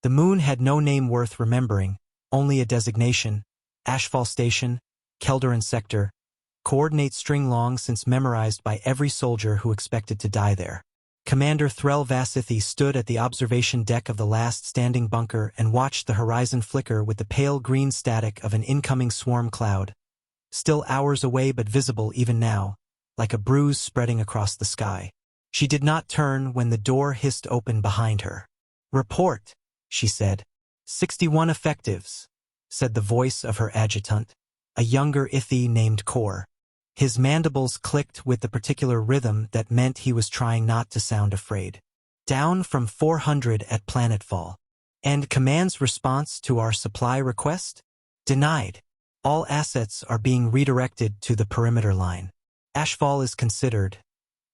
The moon had no name worth remembering, only a designation: Ashfall Station, Keldaran Sector, coordinate string long since memorized by every soldier who expected to die there. Commander Threll Vasithi stood at the observation deck of the last standing bunker and watched the horizon flicker with the pale green static of an incoming swarm cloud, still hours away but visible even now, like a bruise spreading across the sky. She did not turn when the door hissed open behind her. "Report," she said. 61 effectives, said the voice of her adjutant, a younger Ithi named Kor. His mandibles clicked with the particular rhythm that meant he was trying not to sound afraid. "Down from 400 at planetfall. And command's response to our supply request? Denied. All assets are being redirected to the perimeter line. Ashfall is considered."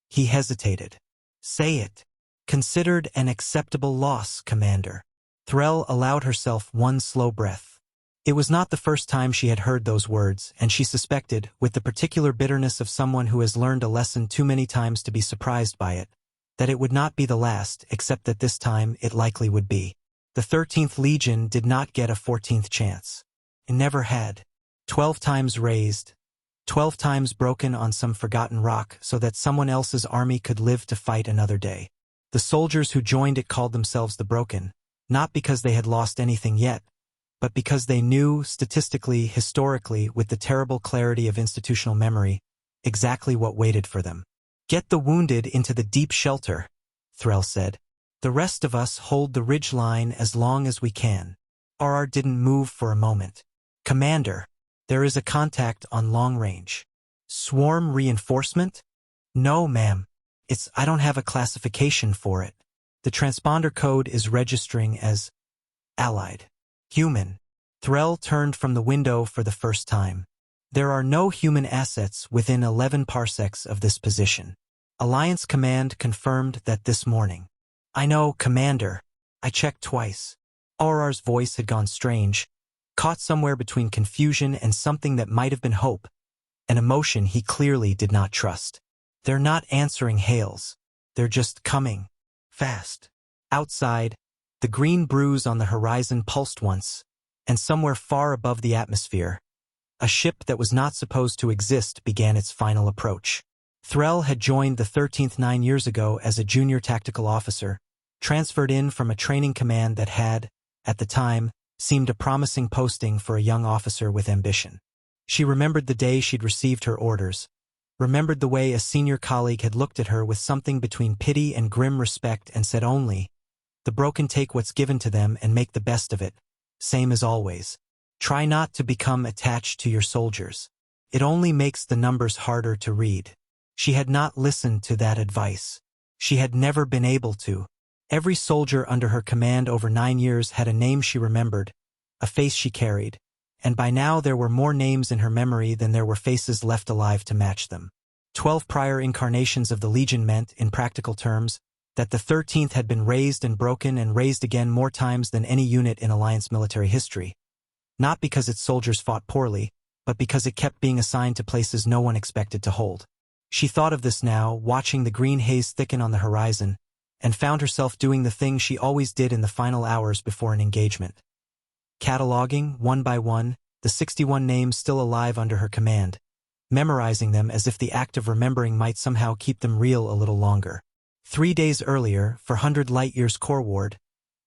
He hesitated. "Say it. Considered an acceptable loss, Commander." Threll allowed herself one slow breath. It was not the first time she had heard those words, and she suspected, with the particular bitterness of someone who has learned a lesson too many times to be surprised by it, that it would not be the last, except that this time it likely would be. The 13th Legion did not get a 14th chance. It never had. 12 times raised, 12 times broken on some forgotten rock so that someone else's army could live to fight another day. The soldiers who joined it called themselves the Broken, not because they had lost anything yet, but because they knew, statistically, historically, with the terrible clarity of institutional memory, exactly what waited for them. "Get the wounded into the deep shelter," Threll said. "The rest of us hold the ridge line as long as we can." RR didn't move for a moment. "Commander, there is a contact on long range." "Swarm reinforcement?" "No, ma'am. I don't have a classification for it. The transponder code is registering as Allied. Human." Threll turned from the window for the first time. "There are no human assets within 11 parsecs of this position. Alliance Command confirmed that this morning." "I know, Commander. I checked twice." RR's voice had gone strange, caught somewhere between confusion and something that might have been hope, an emotion he clearly did not trust. "They're not answering hails. They're just coming. Fast." Outside, the green bruise on the horizon pulsed once, and somewhere far above the atmosphere, a ship that was not supposed to exist began its final approach. Threll had joined the 13th 9 years ago as a junior tactical officer, transferred in from a training command that had, at the time, seemed a promising posting for a young officer with ambition. She remembered the day she'd received her orders, remembered the way a senior colleague had looked at her with something between pity and grim respect and said only, "The Broken take what's given to them and make the best of it, same as always. Try not to become attached to your soldiers. It only makes the numbers harder to read." She had not listened to that advice. She had never been able to. Every soldier under her command over 9 years had a name she remembered, a face she carried, and by now there were more names in her memory than there were faces left alive to match them. 12 prior incarnations of the Legion meant, in practical terms, that the 13th had been raised and broken and raised again more times than any unit in Alliance military history. Not because its soldiers fought poorly, but because it kept being assigned to places no one expected to hold. She thought of this now, watching the green haze thicken on the horizon, and found herself doing the thing she always did in the final hours before an engagement. Cataloging, one by one, the 61 names still alive under her command, memorizing them as if the act of remembering might somehow keep them real a little longer. 3 days earlier, for 100 Light-Years Corps Ward,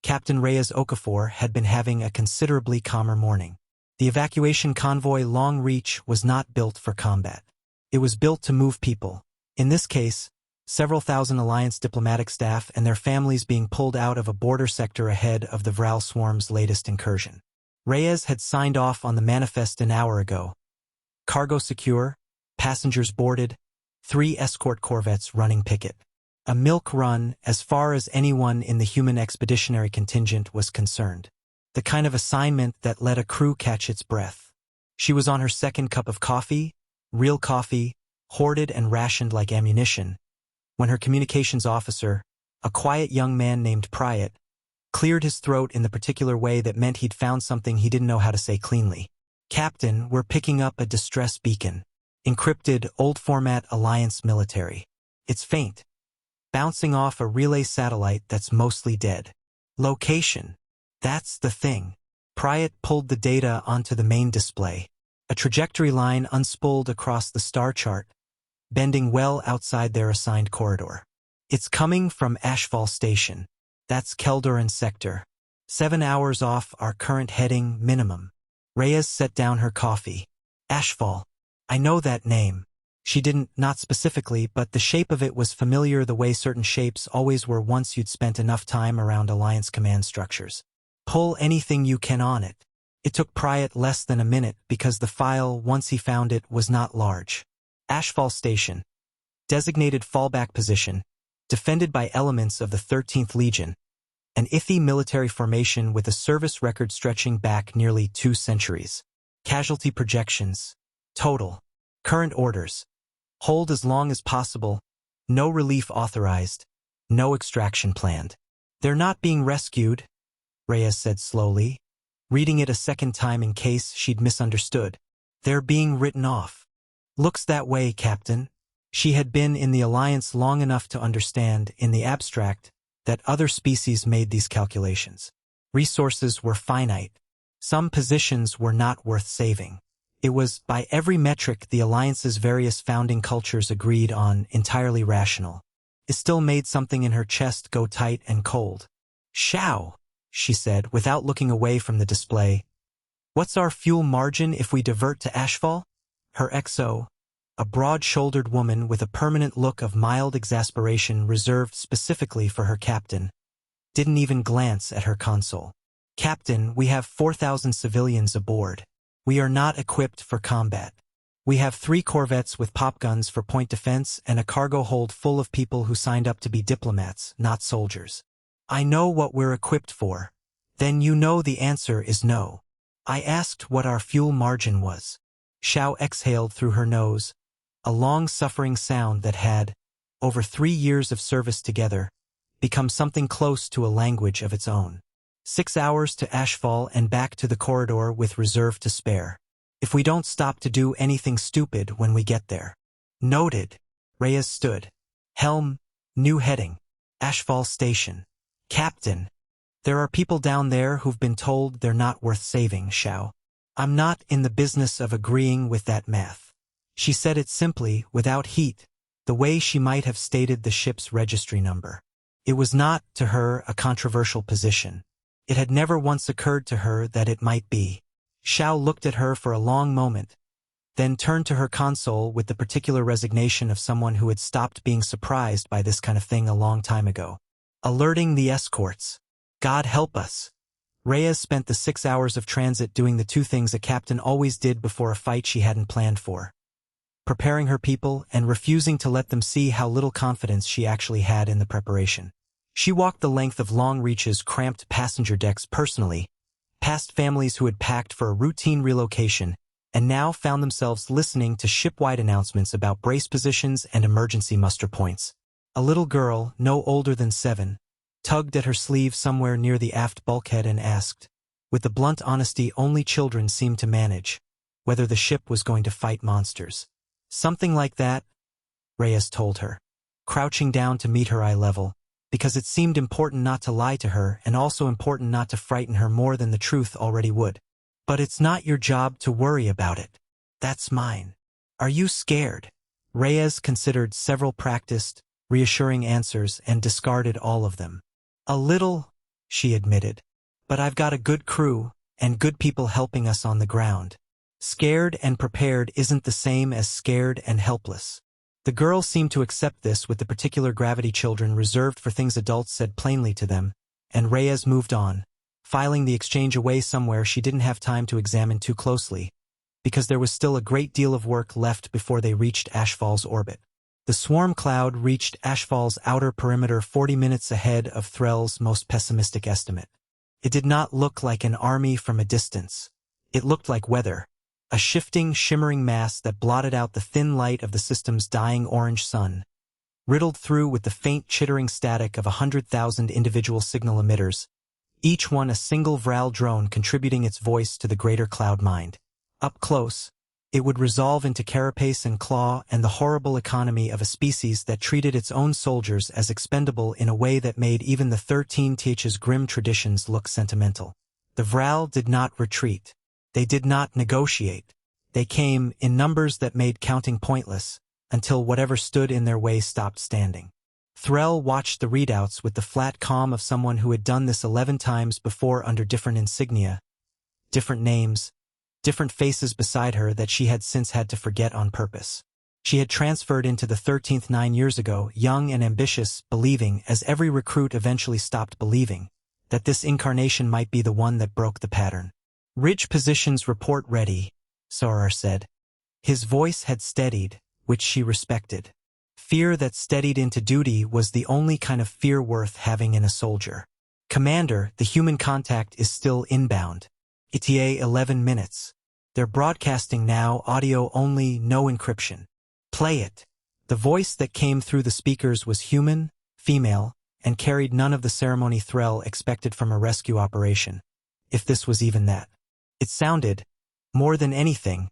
Captain Reyes Okafor had been having a considerably calmer morning. The evacuation convoy Long Reach was not built for combat. It was built to move people. In this case, several thousand Alliance diplomatic staff and their families being pulled out of a border sector ahead of the Vral Swarm's latest incursion. Reyes had signed off on the manifest an hour ago. Cargo secure, passengers boarded, 3 escort corvettes running picket. A milk run as far as anyone in the human expeditionary contingent was concerned. The kind of assignment that let a crew catch its breath. She was on her second cup of coffee, real coffee, hoarded and rationed like ammunition, when her communications officer, a quiet young man named Pryatt, cleared his throat in the particular way that meant he'd found something he didn't know how to say cleanly. "Captain, we're picking up a distress beacon. Encrypted, old-format Alliance military. It's faint. Bouncing off a relay satellite that's mostly dead. Location. That's the thing. Pryatt pulled the data onto the main display. A trajectory line unspooled across the star chart, bending well outside their assigned corridor. It's coming from HFY Station. That's Keldoran sector. 7 hours off our current heading minimum. Reyes set down her coffee. HFY. I know that name. She didn't, not specifically, but the shape of it was familiar the way certain shapes always were once you'd spent enough time around Alliance command structures. Pull anything you can on it. It took Pryatt less than a minute because the file, once he found it, was not large. HFY Station. Designated fallback position. Defended by elements of the 13th Legion. An Ithi military formation with a service record stretching back nearly 2 centuries. Casualty projections. Total. Current orders. Hold as long as possible. No relief authorized. No extraction planned. They're not being rescued, Reyes said slowly, reading it a second time in case she'd misunderstood. They're being written off. Looks that way, Captain. She had been in the Alliance long enough to understand, in the abstract, that other species made these calculations. Resources were finite. Some positions were not worth saving. It was, by every metric the Alliance's various founding cultures agreed on, entirely rational. It still made something in her chest go tight and cold. "Shao," she said, without looking away from the display. "What's our fuel margin if we divert to HFY?" Her XO, a broad-shouldered woman with a permanent look of mild exasperation reserved specifically for her captain, didn't even glance at her console. "Captain, we have 4,000 civilians aboard. We are not equipped for combat. We have 3 corvettes with pop guns for point defense and a cargo hold full of people who signed up to be diplomats, not soldiers." "I know what we're equipped for." "Then you know the answer is no." "I asked what our fuel margin was." Shao exhaled through her nose, a long-suffering sound that had, over 3 years of service together, become something close to a language of its own. 6 hours to HFY and back to the corridor with reserve to spare. If we don't stop to do anything stupid when we get there. Noted. Reyes stood. Helm, new heading. HFY Station. "Captain. There are people down there who've been told they're not worth saving, Shao. I'm not in the business of agreeing with that math." She said it simply, without heat, the way she might have stated the ship's registry number. It was not, to her, a controversial position. It had never once occurred to her that it might be. Shao looked at her for a long moment, then turned to her console with the particular resignation of someone who had stopped being surprised by this kind of thing a long time ago. Alerting the escorts. God help us. Reyes spent the 6 hours of transit doing the 2 things a captain always did before a fight she hadn't planned for. Preparing her people and refusing to let them see how little confidence she actually had in the preparation. She walked the length of Long Reach's cramped passenger decks personally, past families who had packed for a routine relocation, and now found themselves listening to ship-wide announcements about brace positions and emergency muster points. A little girl, no older than 7, tugged at her sleeve somewhere near the aft bulkhead and asked, with the blunt honesty only children seem to manage, whether the ship was going to fight monsters. "Something like that," Reyes told her, crouching down to meet her eye level, because it seemed important not to lie to her and also important not to frighten her more than the truth already would. "But it's not your job to worry about it. That's mine. Are you scared?" Reyes considered several practiced, reassuring answers and discarded all of them. "A little," she admitted. "But I've got a good crew and good people helping us on the ground. Scared and prepared isn't the same as scared and helpless." The girl seemed to accept this with the particular gravity children reserved for things adults said plainly to them, and Reyes moved on, filing the exchange away somewhere she didn't have time to examine too closely, because there was still a great deal of work left before they reached HFY's orbit. The swarm cloud reached HFY's outer perimeter 40 minutes ahead of Threll's most pessimistic estimate. It did not look like an army from a distance. It looked like weather. A shifting, shimmering mass that blotted out the thin light of the system's dying orange sun, riddled through with the faint chittering static of 100,000 individual signal emitters, each one a single Vral drone contributing its voice to the greater cloud mind. Up close, It would resolve into carapace and claw and the horrible economy of a species that treated its own soldiers as expendable in a way that made even the 13th's grim traditions look sentimental. The Vral did not retreat. They did not negotiate. They came in numbers that made counting pointless, until whatever stood in their way stopped standing. Threll watched the readouts with the flat calm of someone who had done this 11 times before under different insignia, different names, different faces beside her that she had since had to forget on purpose. She had transferred into the 13th 9 years ago, young and ambitious, believing, as every recruit eventually stopped believing, that this incarnation might be the one that broke the pattern. "Ridge positions report ready," Sorar said. His voice had steadied, which she respected. Fear that steadied into duty was the only kind of fear worth having in a soldier. "Commander, the human contact is still inbound. ETA 11 minutes. They're broadcasting now, audio only, no encryption. Play it." The voice that came through the speakers was human, female, and carried none of the ceremony Threll expected from a rescue operation, if this was even that. It sounded, more than anything,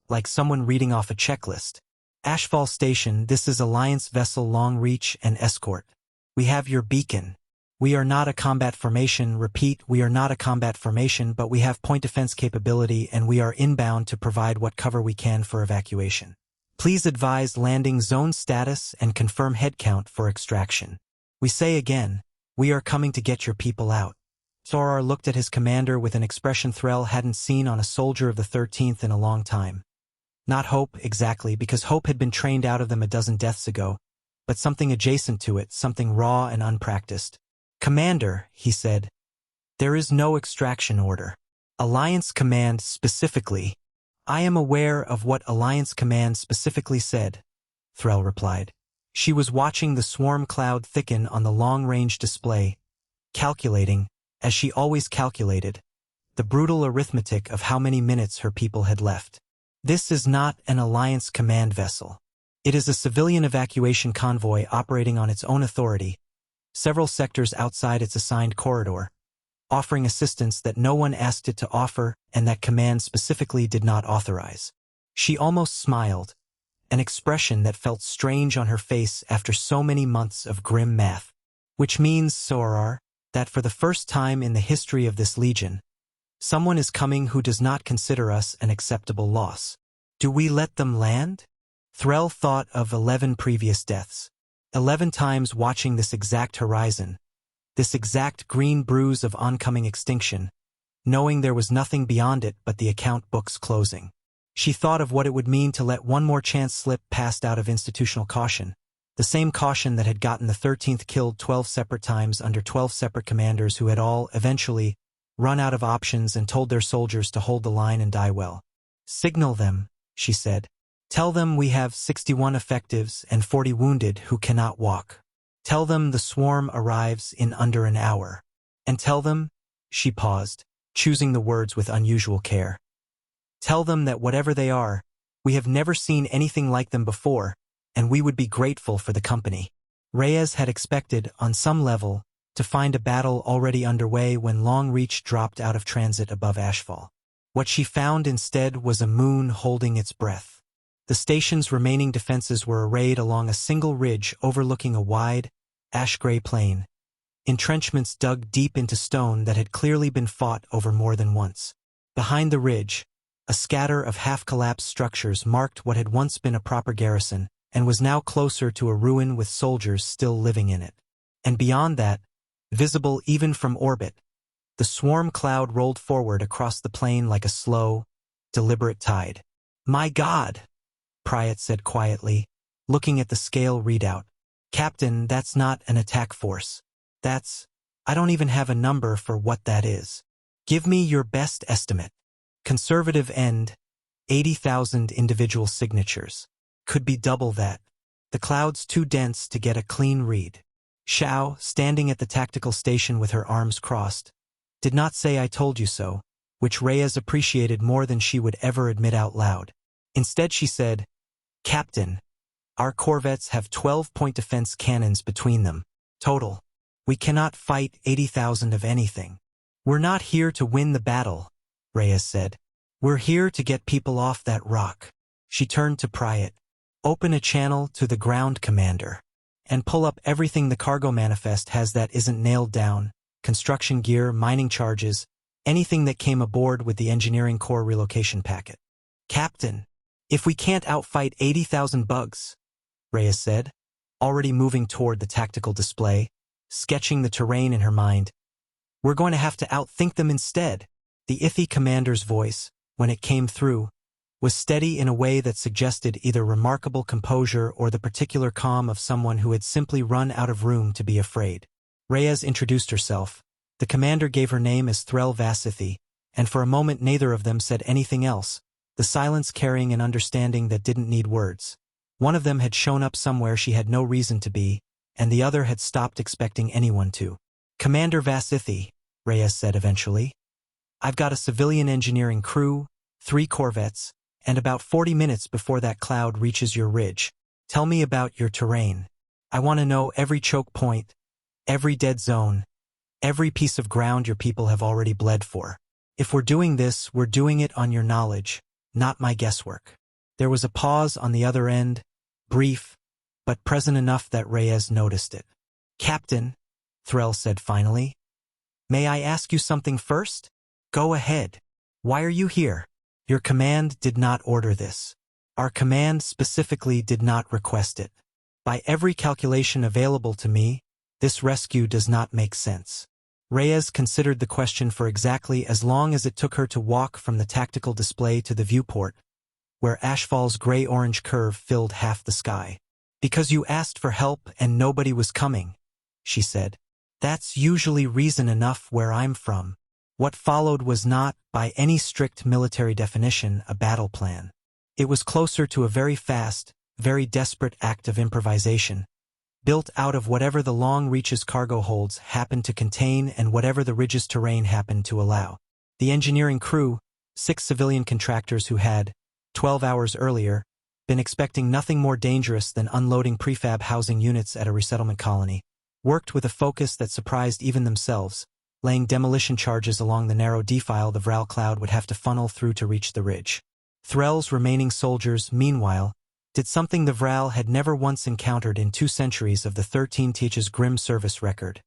like someone reading off a checklist. "HFY Station, this is Alliance Vessel Long Reach and Escort. We have your beacon. We are not a combat formation, repeat, we are not a combat formation, but we have point defense capability and we are inbound to provide what cover we can for evacuation. Please advise landing zone status and confirm headcount for extraction. We say again, we are coming to get your people out." Sorar looked at his commander with an expression Threll hadn't seen on a soldier of the 13th in a long time. Not hope, exactly, because hope had been trained out of them a dozen deaths ago, but something adjacent to it, something raw and unpracticed. "Commander," he said, "there is no extraction order. Alliance Command specifically." "I am aware of what Alliance Command specifically said," Threll replied. She was watching the swarm cloud thicken on the long-range display, calculating, as she always calculated, the brutal arithmetic of how many minutes her people had left. "This is not an Alliance Command vessel. It is a civilian evacuation convoy operating on its own authority, several sectors outside its assigned corridor, offering assistance that no one asked it to offer and that Command specifically did not authorize." She almost smiled, an expression that felt strange on her face after so many months of grim math. "Which means, Sorar, that for the first time in the history of this Legion, someone is coming who does not consider us an acceptable loss. Do we let them land?" Threll thought of 11 previous deaths. 11 times watching this exact horizon, this exact green bruise of oncoming extinction, knowing there was nothing beyond it but the account books closing. She thought of what it would mean to let one more chance slip past out of institutional caution, the same caution that had gotten the 13th killed 12 separate times under 12 separate commanders who had all, eventually, run out of options and told their soldiers to hold the line and die well. "Signal them," she said. "Tell them we have 61 effectives and 40 wounded who cannot walk. Tell them the swarm arrives in under an hour. And tell them," she paused, choosing the words with unusual care. "Tell them that whatever they are, we have never seen anything like them before, and we would be grateful for the company." Reyes had expected, on some level, to find a battle already underway when Long Reach dropped out of transit above Ashfall. What she found instead was a moon holding its breath. The station's remaining defenses were arrayed along a single ridge overlooking a wide, ash-gray plain, entrenchments dug deep into stone that had clearly been fought over more than once. Behind the ridge, a scatter of half-collapsed structures marked what had once been a proper garrison and was now closer to a ruin with soldiers still living in it. And beyond that, visible even from orbit, the swarm cloud rolled forward across the plain like a slow, deliberate tide. "My God," Pryatt said quietly, looking at the scale readout. "Captain, that's not an attack force. I don't even have a number for what that is. Give me your best estimate." Conservative end, 80,000 individual signatures. Could be double that. The cloud's too dense to get a clean read. Xiao, standing at the tactical station with her arms crossed, did not say "I told you so," which Reyes appreciated more than she would ever admit out loud. Instead she said, "Captain, our corvettes have 12-point defense cannons between them. Total. We cannot fight 80,000 of anything." "We're not here to win the battle," Reyes said. We're here to get people off that rock. She turned to Pryatt. Open a channel to the ground commander. And pull up everything the cargo manifest has that isn't nailed down, construction gear, mining charges, anything that came aboard with the engineering core relocation packet. Captain, if we can't outfight 80,000 bugs, Reyes said, already moving toward the tactical display, sketching the terrain in her mind, we're going to have to outthink them instead. The Ithi commander's voice, when it came through, was steady in a way that suggested either remarkable composure or the particular calm of someone who had simply run out of room to be afraid. Reyes introduced herself. The commander gave her name as Threll Vasithi, and for a moment neither of them said anything else, the silence carrying an understanding that didn't need words. One of them had shown up somewhere she had no reason to be, and the other had stopped expecting anyone to. Commander Vasithi, Reyes said eventually. I've got a civilian engineering crew, 3 corvettes, and about 40 minutes before that cloud reaches your ridge. Tell me about your terrain. I want to know every choke point, every dead zone, every piece of ground your people have already bled for. If we're doing this, we're doing it on your knowledge, not my guesswork. There was a pause on the other end, brief, but present enough that Reyes noticed it. Captain, Threll said finally, may I ask you something first? Go ahead. Why are you here? Your command did not order this. Our command specifically did not request it. By every calculation available to me, this rescue does not make sense. Reyes considered the question for exactly as long as it took her to walk from the tactical display to the viewport, where Ashfall's gray-orange curve filled half the sky. Because you asked for help and nobody was coming, she said. That's usually reason enough where I'm from. What followed was not, by any strict military definition, a battle plan. It was closer to a very fast, very desperate act of improvisation, built out of whatever the long reaches cargo holds happened to contain and whatever the ridge's terrain happened to allow. The engineering crew, 6 civilian contractors who had, 12 hours earlier, been expecting nothing more dangerous than unloading prefab housing units at a resettlement colony, worked with a focus that surprised even themselves, laying demolition charges along the narrow defile the Vral cloud would have to funnel through to reach the ridge. Threll's remaining soldiers, meanwhile, did something the Vral had never once encountered in 2 centuries of the 13 Teach's grim service record.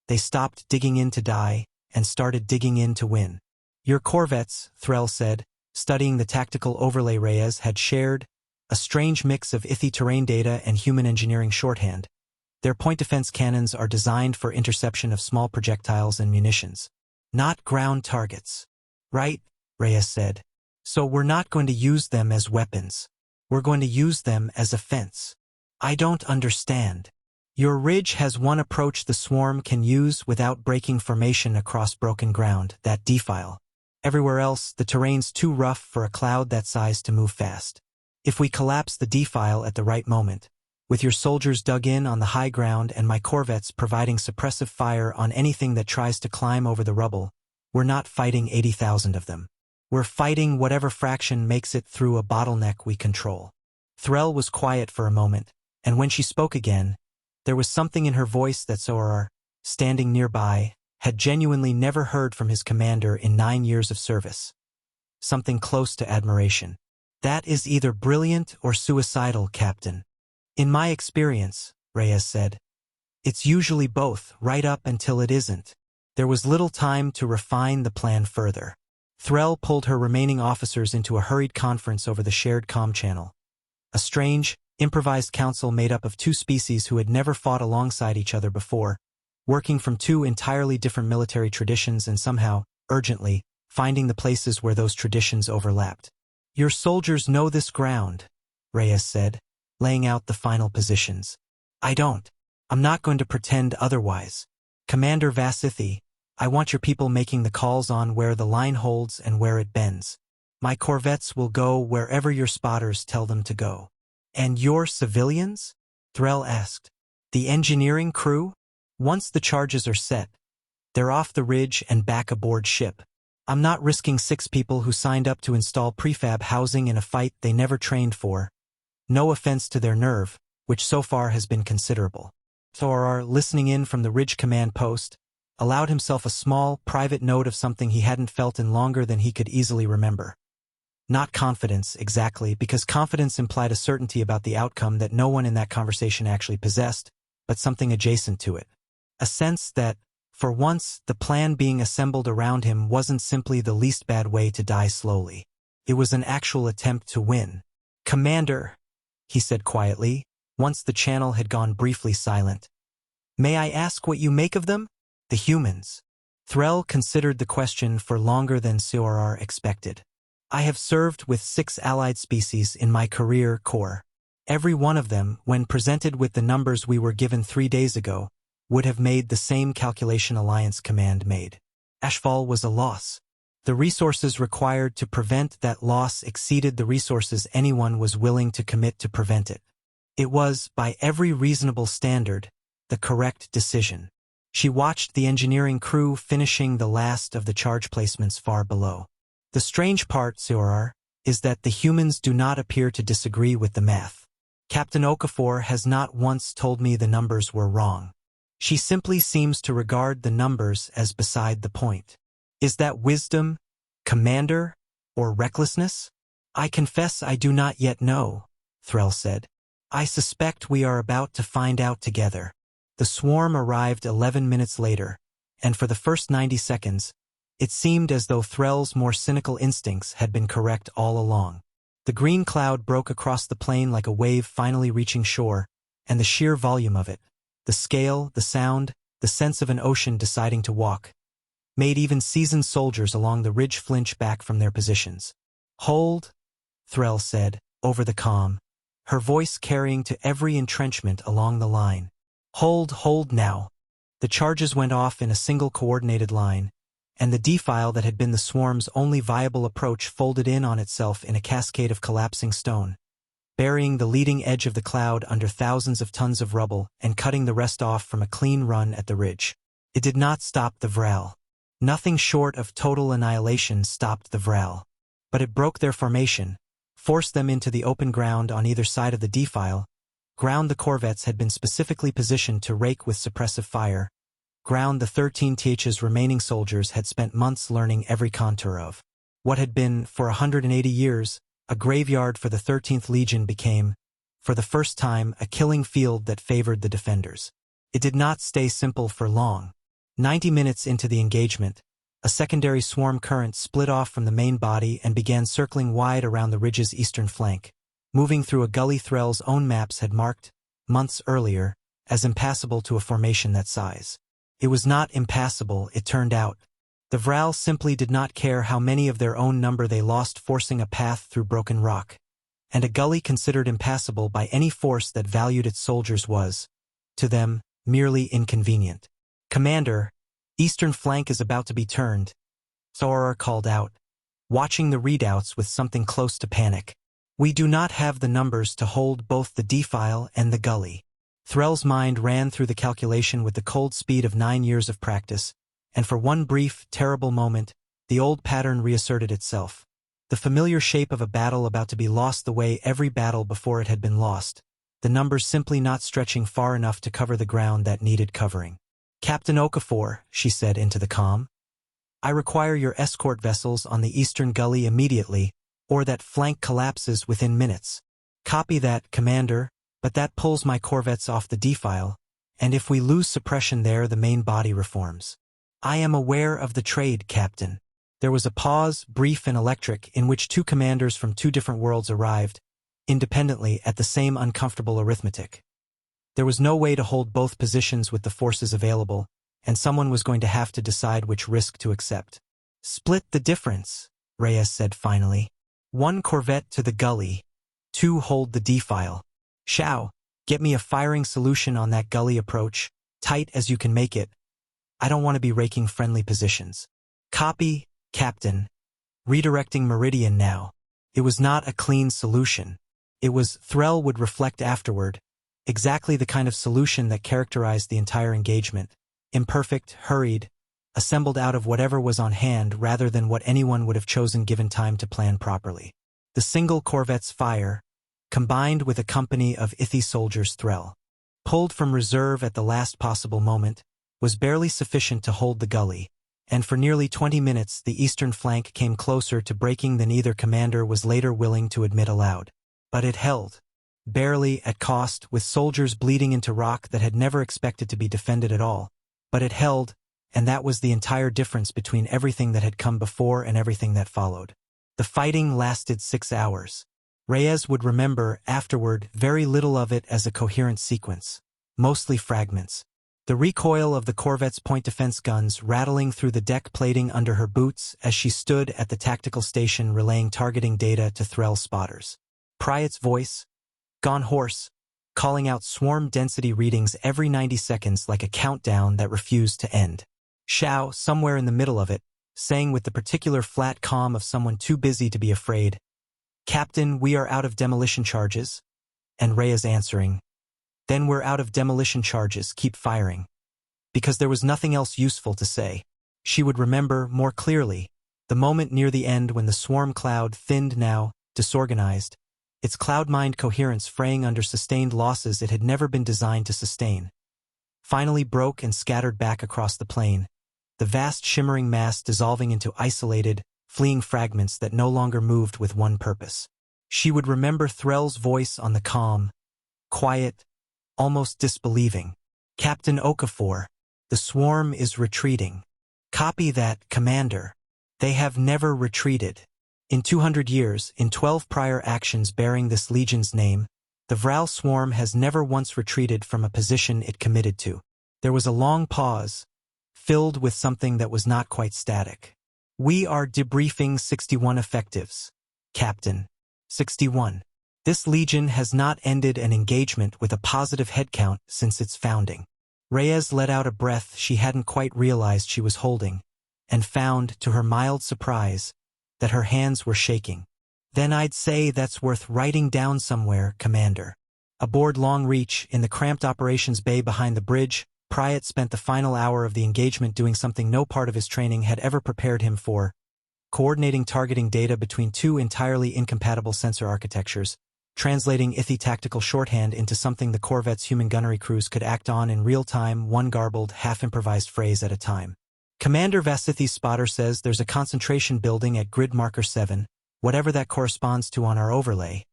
They stopped digging in to die and started digging in to win. Your corvettes, Threll said, studying the tactical overlay Reyes had shared, a strange mix of Ithi terrain data and human engineering shorthand. Their point defense cannons are designed for interception of small projectiles and munitions. Not ground targets. Right, Reyes said. So we're not going to use them as weapons. We're going to use them as a fence. I don't understand. Your ridge has one approach the swarm can use without breaking formation across broken ground, that defile. Everywhere else, the terrain's too rough for a cloud that size to move fast. If we collapse the defile at the right moment, with your soldiers dug in on the high ground and my corvettes providing suppressive fire on anything that tries to climb over the rubble, we're not fighting 80,000 of them. We're fighting whatever fraction makes it through a bottleneck we control. Threll was quiet for a moment, and when she spoke again, there was something in her voice that Sorar, standing nearby, had genuinely never heard from his commander in 9 years of service. Something close to admiration. That is either brilliant or suicidal, Captain. In my experience, Reyes said, it's usually both, right up until it isn't. There was little time to refine the plan further. Threll pulled her remaining officers into a hurried conference over the shared comm channel. A strange, improvised council made up of 2 species who had never fought alongside each other before, working from 2 entirely different military traditions and somehow, urgently, finding the places where those traditions overlapped. Your soldiers know this ground, Reyes said, laying out the final positions. I don't. I'm not going to pretend otherwise. Commander Vasithi, I want your people making the calls on where the line holds and where it bends. My corvettes will go wherever your spotters tell them to go. And your civilians? Threll asked. The engineering crew? Once the charges are set, they're off the ridge and back aboard ship. I'm not risking 6 people who signed up to install prefab housing in a fight they never trained for. No offense to their nerve, which so far has been considerable. Thorar, listening in from the Ridge Command Post, allowed himself a small, private note of something he hadn't felt in longer than he could easily remember. Not confidence, exactly, because confidence implied a certainty about the outcome that no one in that conversation actually possessed, but something adjacent to it. A sense that, for once, the plan being assembled around him wasn't simply the least bad way to die slowly. It was an actual attempt to win. "Commander," he said quietly, once the channel had gone briefly silent. "May I ask what you make of them? The humans." Threll considered the question for longer than Seorar expected. "I have served with 6 allied species in my career corps. Every one of them, when presented with the numbers we were given 3 days ago, would have made the same calculation Alliance Command made. HFY was a loss. The resources required to prevent that loss exceeded the resources anyone was willing to commit to prevent it. It was, by every reasonable standard, the correct decision." She watched the engineering crew finishing the last of the charge placements far below. "The strange part, Seorar, is that the humans do not appear to disagree with the math. Captain Okafor has not once told me the numbers were wrong. She simply seems to regard the numbers as beside the point. Is that wisdom, Commander, or recklessness?" "I confess I do not yet know," Threll said. "I suspect we are about to find out together." The swarm arrived 11 minutes later, and for the first 90 seconds, it seemed as though Threll's more cynical instincts had been correct all along. The green cloud broke across the plain like a wave finally reaching shore, and the sheer volume of it, the scale, the sound, the sense of an ocean deciding to walk, made even seasoned soldiers along the ridge flinch back from their positions. "Hold," Threll said, over the comm, her voice carrying to every entrenchment along the line. Hold now." The charges went off in a single coordinated line, and the defile that had been the swarm's only viable approach folded in on itself in a cascade of collapsing stone, burying the leading edge of the cloud under thousands of tons of rubble and cutting the rest off from a clean run at the ridge. It did not stop the Vral. Nothing short of total annihilation stopped the Vral. But it broke their formation, forced them into the open ground on either side of the defile, ground the corvettes had been specifically positioned to rake with suppressive fire, ground the 13th's remaining soldiers had spent months learning every contour of. What had been, for 180 years, a graveyard for the 13th Legion became, for the first time, a killing field that favored the defenders. It did not stay simple for long. 90 minutes into the engagement, a secondary swarm current split off from the main body and began circling wide around the ridge's eastern flank, moving through a gully Threll's own maps had marked, months earlier, as impassable to a formation that size. It was not impassable, it turned out. The Vral simply did not care how many of their own number they lost forcing a path through broken rock, and a gully considered impassable by any force that valued its soldiers was, to them, merely inconvenient. "Commander, eastern flank is about to be turned," Thorar called out, watching the readouts with something close to panic. "We do not have the numbers to hold both the defile and the gully." Threll's mind ran through the calculation with the cold speed of 9 years of practice, and for one brief, terrible moment, the old pattern reasserted itself. The familiar shape of a battle about to be lost the way every battle before it had been lost, the numbers simply not stretching far enough to cover the ground that needed covering. "Captain Okafor," she said into the comm, "I require your escort vessels on the eastern gully immediately, or that flank collapses within minutes." "Copy that, Commander, but that pulls my corvettes off the defile, and if we lose suppression there the main body reforms." "I am aware of the trade, Captain." There was a pause, brief and electric, in which 2 commanders from 2 different worlds arrived, independently at the same uncomfortable arithmetic. There was no way to hold both positions with the forces available, and someone was going to have to decide which risk to accept. "Split the difference," Reyes said finally. 1 corvette to the gully, 2 hold the defile. "Shao, get me a firing solution on that gully approach, tight as you can make it. I don't want to be raking friendly positions." "Copy, Captain." Redirecting Meridian now. It was not a clean solution. It was, Threll would reflect afterward, exactly the kind of solution that characterized the entire engagement. Imperfect, hurried, assembled out of whatever was on hand rather than what anyone would have chosen given time to plan properly. The single corvette's fire, combined with a company of Ithi soldiers Threll, pulled from reserve at the last possible moment, was barely sufficient to hold the gully, and for nearly 20 minutes the eastern flank came closer to breaking than either commander was later willing to admit aloud. But it held. Barely, at cost, with soldiers bleeding into rock that had never expected to be defended at all. But it held, and that was the entire difference between everything that had come before and everything that followed. The fighting lasted 6 hours. Reyes would remember, afterward, very little of it as a coherent sequence. Mostly fragments. The recoil of the corvette's point defense guns rattling through the deck plating under her boots as she stood at the tactical station relaying targeting data to Threll spotters. Pryatt's voice, gone hoarse, calling out swarm density readings every 90 seconds like a countdown that refused to end. Shao, somewhere in the middle of it, saying with the particular flat calm of someone too busy to be afraid, "Captain, we are out of demolition charges." And Reyes answering, "Then we're out of demolition charges, keep firing." Because there was nothing else useful to say. She would remember, more clearly, the moment near the end when the swarm cloud thinned now, disorganized, its cloud-mined coherence fraying under sustained losses it had never been designed to sustain. Finally broke and scattered back across the plain, the vast shimmering mass dissolving into isolated, fleeing fragments that no longer moved with one purpose. She would remember Threll's voice on the calm, quiet, almost disbelieving, "Captain Okafor, the swarm is retreating. Copy that, Commander. They have never retreated. In 200 years, in 12 prior actions bearing this legion's name, the Vral swarm has never once retreated from a position it committed to." There was a long pause, filled with something that was not quite static. "We are debriefing 61 effectives, Captain. 61. This legion has not ended an engagement with a positive headcount since its founding." Reyes let out a breath she hadn't quite realized she was holding, and found, to her mild surprise, that her hands were shaking. "Then I'd say that's worth writing down somewhere, Commander." Aboard Long Reach, in the cramped operations bay behind the bridge, Pryatt spent the final hour of the engagement doing something no part of his training had ever prepared him for: coordinating targeting data between two entirely incompatible sensor architectures, translating ITHI tactical shorthand into something the corvette's human gunnery crews could act on in real time, one garbled, half-improvised phrase at a time. "Commander Vasithi's spotter says there's a concentration building at grid marker 7, whatever that corresponds to on our overlay,"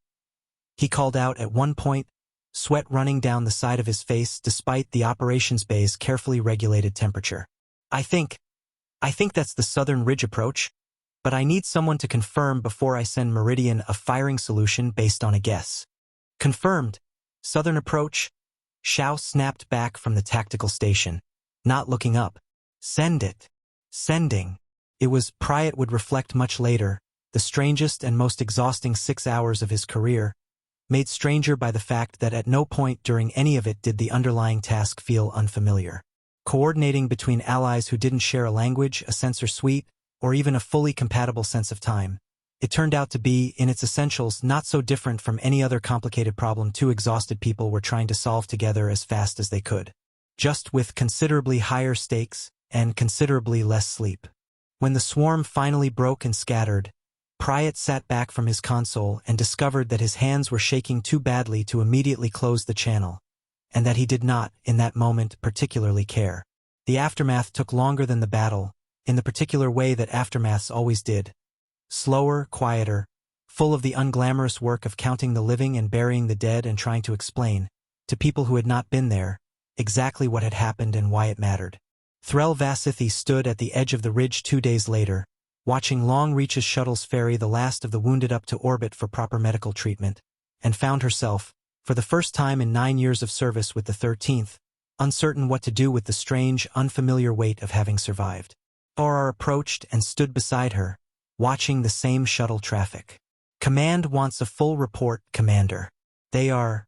he called out at one point, sweat running down the side of his face despite the operations bay's carefully regulated temperature. I think that's the Southern Ridge approach, but I need someone to confirm before I send Meridian a firing solution based on a guess." "Confirmed. Southern approach," Shao snapped back from the tactical station, not looking up. "Send it." Sending. It was, Pryatt would reflect much later, the strangest and most exhausting 6 hours of his career, made stranger by the fact that at no point during any of it did the underlying task feel unfamiliar. Coordinating between allies who didn't share a language, a sensor suite, or even a fully compatible sense of time. It turned out to be, in its essentials, not so different from any other complicated problem two exhausted people were trying to solve together as fast as they could. Just with considerably higher stakes and considerably less sleep. When the swarm finally broke and scattered, Pryatt sat back from his console and discovered that his hands were shaking too badly to immediately close the channel, and that he did not, in that moment, particularly care. The aftermath took longer than the battle, in the particular way that aftermaths always did. Slower, quieter, full of the unglamorous work of counting the living and burying the dead and trying to explain, to people who had not been there, exactly what had happened and why it mattered. Threll Vasithi stood at the edge of the ridge 2 days later, watching Long Reach's shuttles ferry the last of the wounded up to orbit for proper medical treatment, and found herself, for the first time in 9 years of service with the 13th, uncertain what to do with the strange, unfamiliar weight of having survived. Aurora approached and stood beside her, watching the same shuttle traffic. "Command wants a full report, Commander. They are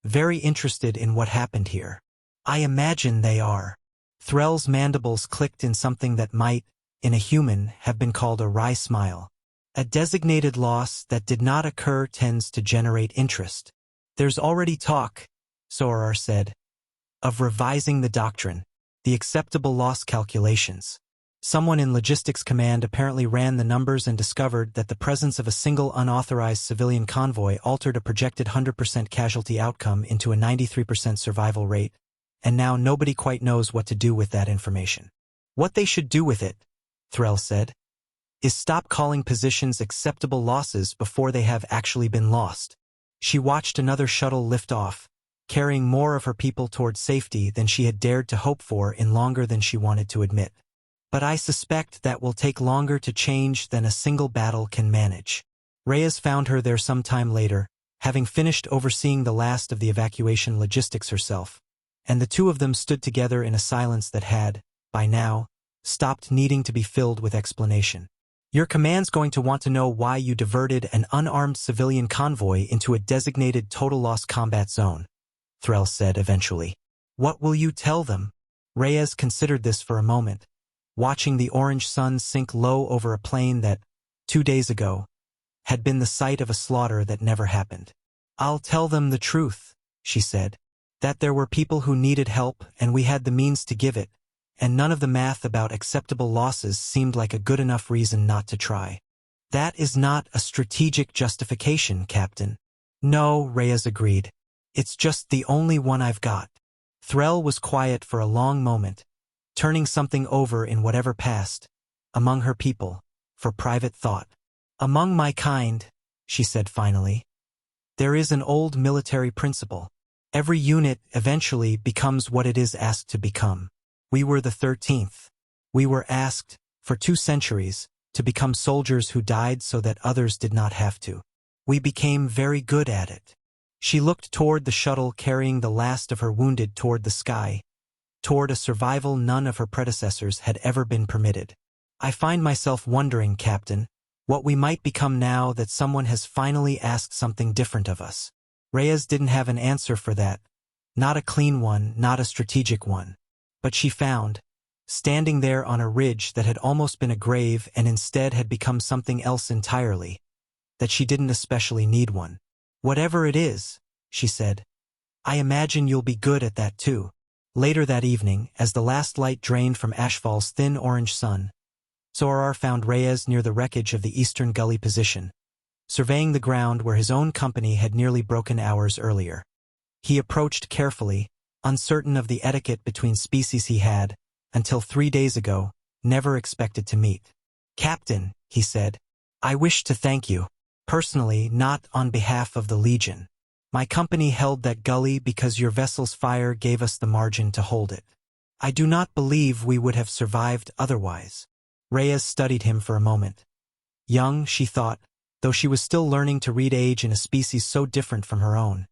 very interested in what happened here." "I imagine they are." Threll's mandibles clicked in something that might, in a human, have been called a wry smile. "A designated loss that did not occur tends to generate interest. There's already talk," Sorar said, "of revising the doctrine, the acceptable loss calculations." Someone in Logistics Command apparently ran the numbers and discovered that the presence of a single unauthorized civilian convoy altered a projected 100% casualty outcome into a 93% survival rate, and now nobody quite knows what to do with that information. What they should do with it, Threll said, is stop calling positions acceptable losses before they have actually been lost. She watched another shuttle lift off, carrying more of her people toward safety than she had dared to hope for in longer than she wanted to admit. But I suspect that will take longer to change than a single battle can manage. Reyes found her there some time later, having finished overseeing the last of the evacuation logistics herself, and the two of them stood together in a silence that had, by now, stopped needing to be filled with explanation. Your command's going to want to know why you diverted an unarmed civilian convoy into a designated total loss combat zone, Threll said eventually. What will you tell them? Reyes considered this for a moment, watching the orange sun sink low over a plain that, 2 days ago, had been the site of a slaughter that never happened. I'll tell them the truth, she said, that there were people who needed help and we had the means to give it, and none of the math about acceptable losses seemed like a good enough reason not to try. That is not a strategic justification, Captain. No, Reyes agreed. It's just the only one I've got. Threll was quiet for a long moment, turning something over in whatever passed, among her people, for private thought. Among my kind, she said finally, there is an old military principle. Every unit eventually becomes what it is asked to become. We were the 13th. We were asked, for 2 centuries, to become soldiers who died so that others did not have to. We became very good at it. She looked toward the shuttle carrying the last of her wounded toward the sky, toward a survival none of her predecessors had ever been permitted. I find myself wondering, Captain, what we might become now that someone has finally asked something different of us. Reyes didn't have an answer for that, not a clean one, not a strategic one. But she found, standing there on a ridge that had almost been a grave and instead had become something else entirely, that she didn't especially need one. Whatever it is, she said, I imagine you'll be good at that too. Later that evening, as the last light drained from Ashfall's thin orange sun, Zorar found Reyes near the wreckage of the eastern gully position, surveying the ground where his own company had nearly broken hours earlier. He approached carefully, uncertain of the etiquette between species he had, until 3 days ago, never expected to meet. Captain, he said, I wish to thank you, personally, not on behalf of the Legion. My company held that gully because your vessel's fire gave us the margin to hold it. I do not believe we would have survived otherwise. Reyes studied him for a moment. Young, she thought, though she was still learning to read age in a species so different from her own,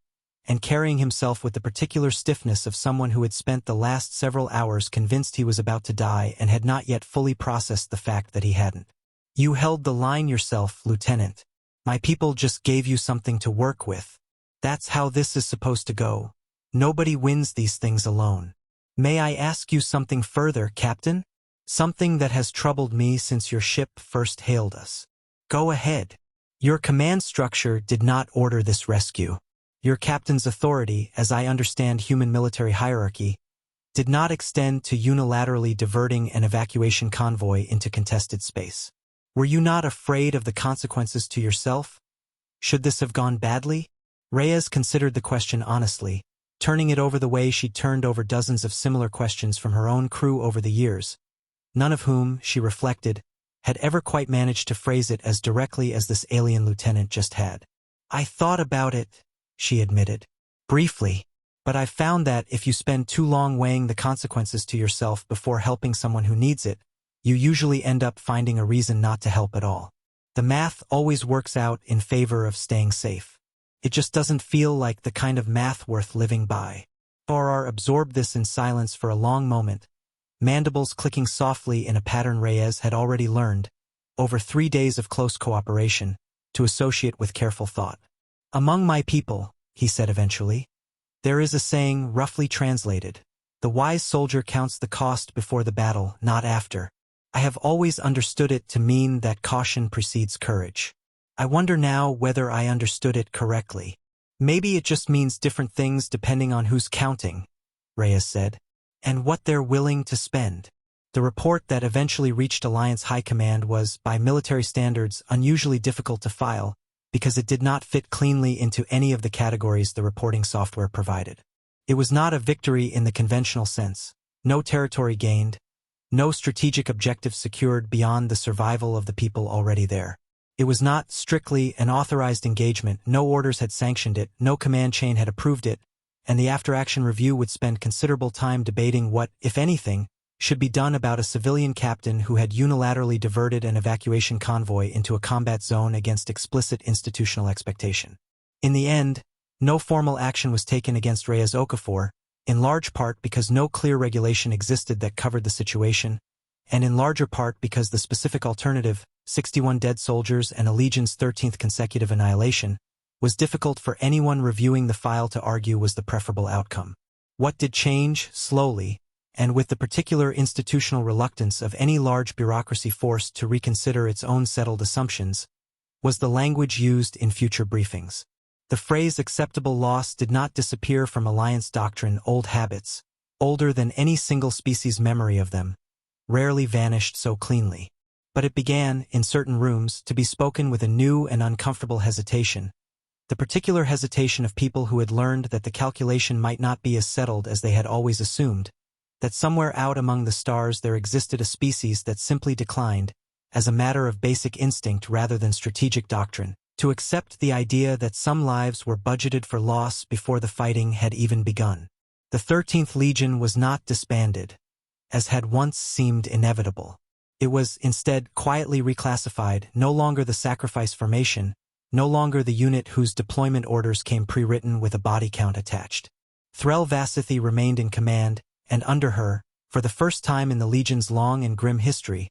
and carrying himself with the particular stiffness of someone who had spent the last several hours convinced he was about to die and had not yet fully processed the fact that he hadn't. You held the line yourself, Lieutenant. My people just gave you something to work with. That's how this is supposed to go. Nobody wins these things alone. May I ask you something further, Captain? Something that has troubled me since your ship first hailed us. Go ahead. Your command structure did not order this rescue. Your captain's authority, as I understand human military hierarchy, did not extend to unilaterally diverting an evacuation convoy into contested space. Were you not afraid of the consequences to yourself? Should this have gone badly? Reyes considered the question honestly, turning it over the way she'd turned over dozens of similar questions from her own crew over the years, none of whom, she reflected, had ever quite managed to phrase it as directly as this alien lieutenant just had. I thought about it, she admitted, briefly, but I've found that if you spend too long weighing the consequences to yourself before helping someone who needs it, you usually end up finding a reason not to help at all. The math always works out in favor of staying safe. It just doesn't feel like the kind of math worth living by. Zorar absorbed this in silence for a long moment, mandibles clicking softly in a pattern Reyes had already learned, over 3 days of close cooperation, to associate with careful thought. Among my people, he said eventually, there is a saying roughly translated, the wise soldier counts the cost before the battle, not after. I have always understood it to mean that caution precedes courage. I wonder now whether I understood it correctly. Maybe it just means different things depending on who's counting, Reyes said, and what they're willing to spend. The report that eventually reached Alliance High Command was, by military standards, unusually difficult to file because it did not fit cleanly into any of the categories the reporting software provided. It was not a victory in the conventional sense, no territory gained, No strategic objectives secured beyond the survival of the people already there. It was not strictly an authorized engagement, no orders had sanctioned it, no command chain had approved it, and the after-action review would spend considerable time debating what, if anything, should be done about a civilian captain who had unilaterally diverted an evacuation convoy into a combat zone against explicit institutional expectation. In the end, no formal action was taken against Reyes Okafor, in large part because no clear regulation existed that covered the situation, and in larger part because the specific alternative, 61 dead soldiers and a Legion's 13th consecutive annihilation, was difficult for anyone reviewing the file to argue was the preferable outcome. What did change, slowly, and with the particular institutional reluctance of any large bureaucracy forced to reconsider its own settled assumptions, was the language used in future briefings. The phrase acceptable loss did not disappear from Alliance doctrine. Old habits, older than any single species' memory of them, rarely vanished so cleanly. But it began, in certain rooms, to be spoken with a new and uncomfortable hesitation, the particular hesitation of people who had learned that the calculation might not be as settled as they had always assumed, that somewhere out among the stars there existed a species that simply declined, as a matter of basic instinct rather than strategic doctrine, to accept the idea that some lives were budgeted for loss before the fighting had even begun. The 13th Legion was not disbanded, as had once seemed inevitable. It was, instead, quietly reclassified, no longer the sacrifice formation, no longer the unit whose deployment orders came pre-written with a body count attached. Threll Vasithi remained in command, and under her, for the first time in the Legion's long and grim history,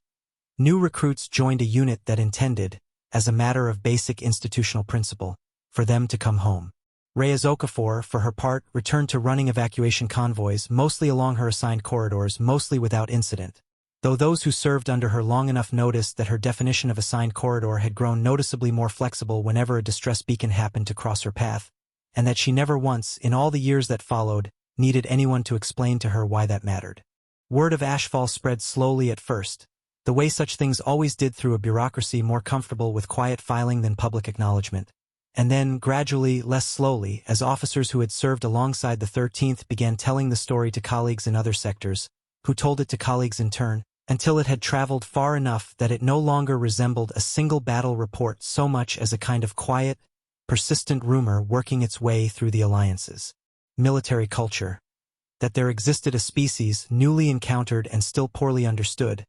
new recruits joined a unit that intended, as a matter of basic institutional principle, for them to come home. Reyes Okafor, for her part, returned to running evacuation convoys, mostly along her assigned corridors, mostly without incident, though those who served under her long enough noticed that her definition of assigned corridor had grown noticeably more flexible whenever a distress beacon happened to cross her path, and that she never once, in all the years that followed, needed anyone to explain to her why that mattered. Word of ashfall spread slowly at first, the way such things always did through a bureaucracy more comfortable with quiet filing than public acknowledgement, and then, gradually, less slowly, as officers who had served alongside the 13th began telling the story to colleagues in other sectors, who told it to colleagues in turn, until it had traveled far enough that it no longer resembled a single battle report so much as a kind of quiet, persistent rumor working its way through the alliances. Military culture. That there existed a species, newly encountered and still poorly understood,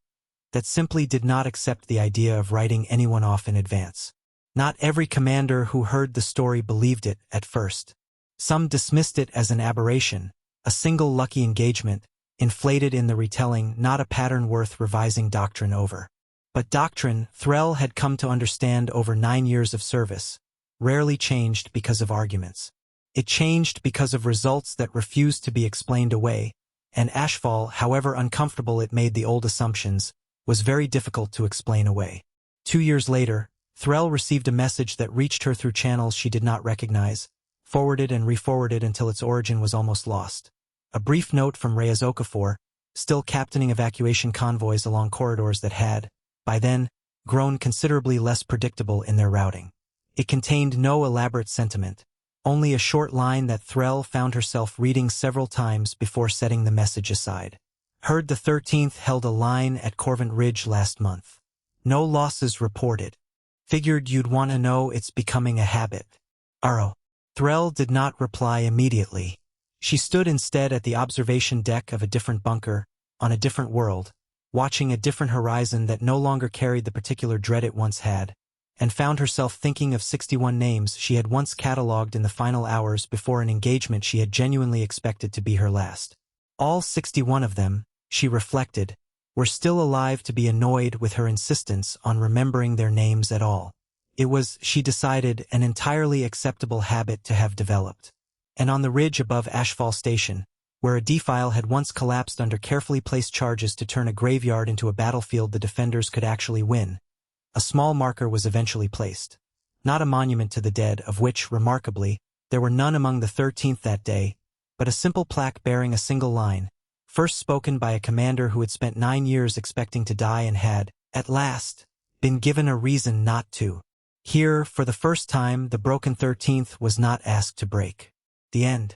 that simply did not accept the idea of writing anyone off in advance. Not every commander who heard the story believed it at first. Some dismissed it as an aberration, a single lucky engagement, inflated in the retelling, not a pattern worth revising doctrine over. But doctrine, Threll had come to understand over 9 years of service, rarely changed because of arguments. It changed because of results that refused to be explained away, and ashfall, however uncomfortable it made the old assumptions, was very difficult to explain away. 2 years later, Threll received a message that reached her through channels she did not recognize, forwarded and re-forwarded until its origin was almost lost. A brief note from Reyes Okafor, still captaining evacuation convoys along corridors that had, by then, grown considerably less predictable in their routing. It contained no elaborate sentiment, only a short line that Threll found herself reading several times before setting the message aside. Heard the 13th held a line at Corvant Ridge last month. No losses reported. Figured you'd want to know, it's becoming a habit. Arrow. Threll did not reply immediately. She stood instead at the observation deck of a different bunker, on a different world, watching a different horizon that no longer carried the particular dread it once had, and found herself thinking of 61 names she had once catalogued in the final hours before an engagement she had genuinely expected to be her last. All 61 of them, she reflected, were still alive to be annoyed with her insistence on remembering their names at all. It was, she decided, an entirely acceptable habit to have developed. And on the ridge above Ashfall Station, where a defile had once collapsed under carefully placed charges to turn a graveyard into a battlefield the defenders could actually win, a small marker was eventually placed. Not a monument to the dead, of which, remarkably, there were none among the 13th that day, but a simple plaque bearing a single line, first spoken by a commander who had spent 9 years expecting to die and had, at last, been given a reason not to. Here, for the first time, the broken 13th was not asked to break. The end.